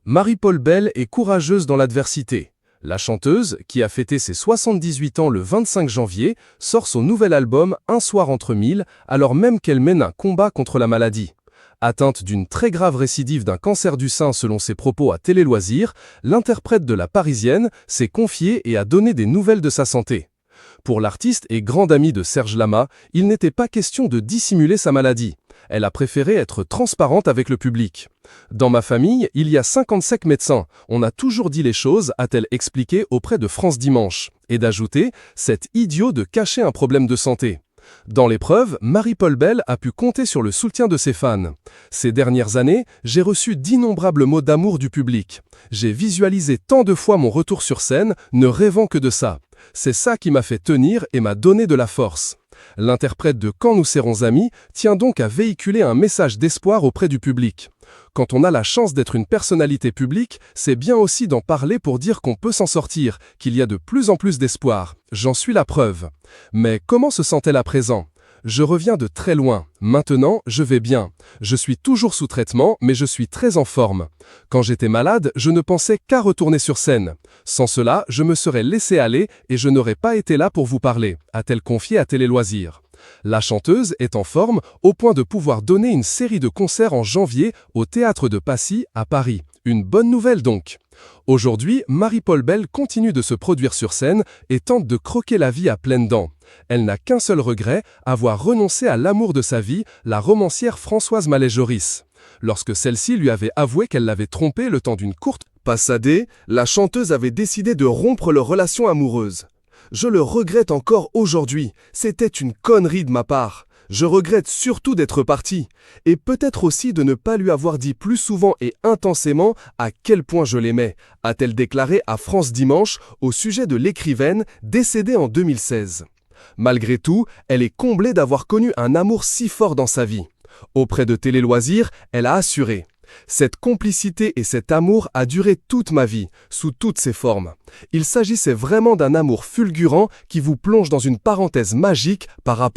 Marie-Paul Bell est courageuse dans l'adversité. La chanteuse, qui a fêté ses 78 ans le 25 janvier, sort son nouvel album Un soir entre mille, alors même qu'elle mène un combat contre la maladie. Atteinte d'une très grave récidive d'un cancer du sein selon ses propos à Télé Loisirs, l'interprète de La Parisienne s'est confiée et a donné des nouvelles de sa santé. Pour l'artiste et grande amie de Serge Lama, il n'était pas question de dissimuler sa maladie. Elle a préféré être transparente avec le public. « Dans ma famille, il y a 55 médecins. On a toujours dit les choses », a-t-elle expliqué auprès de France Dimanche. Et d'ajouter « c'est idiot de cacher un problème de santé ». Dans l'épreuve, Marie-Paul Bell a pu compter sur le soutien de ses fans. Ces dernières années, j'ai reçu d'innombrables mots d'amour du public. J'ai visualisé tant de fois mon retour sur scène, ne rêvant que de ça. C'est ça qui m'a fait tenir et m'a donné de la force. L'interprète de Quand nous serons amis tient donc à véhiculer un message d'espoir auprès du public. Quand on a la chance d'être une personnalité publique, c'est bien aussi d'en parler pour dire qu'on peut s'en sortir, qu'il y a de plus en plus d'espoir. J'en suis la preuve. Mais comment se sent-elle à présent ? Je reviens de très loin. Maintenant, je vais bien. Je suis toujours sous traitement, mais je suis très en forme. Quand j'étais malade, je ne pensais qu'à retourner sur scène. Sans cela, je me serais laissé aller et je n'aurais pas été là pour vous parler, a-t-elle confié à Télé Loisirs. La chanteuse est en forme au point de pouvoir donner une série de concerts en janvier au Théâtre de Passy à Paris. Une bonne nouvelle donc. Aujourd'hui, Marie-Paul Bell continue de se produire sur scène et tente de croquer la vie à pleines dents. Elle n'a qu'un seul regret, avoir renoncé à l'amour de sa vie, la romancière Françoise Mallet-Joris. Lorsque celle-ci lui avait avoué qu'elle l'avait trompée le temps d'une courte passadée, la chanteuse avait décidé de rompre leur relation amoureuse. « Je le regrette encore aujourd'hui, c'était une connerie de ma part. Je regrette surtout d'être partie, et peut-être aussi de ne pas lui avoir dit plus souvent et intensément à quel point je l'aimais », a-t-elle déclaré à France Dimanche au sujet de l'écrivaine décédée en 2016. Malgré tout, elle est comblée d'avoir connu un amour si fort dans sa vie. Auprès de Télé Loisirs, elle a assuré « Cette complicité et cet amour a duré toute ma vie, sous toutes ses formes. Il s'agissait vraiment d'un amour fulgurant qui vous plonge dans une parenthèse magique par rapport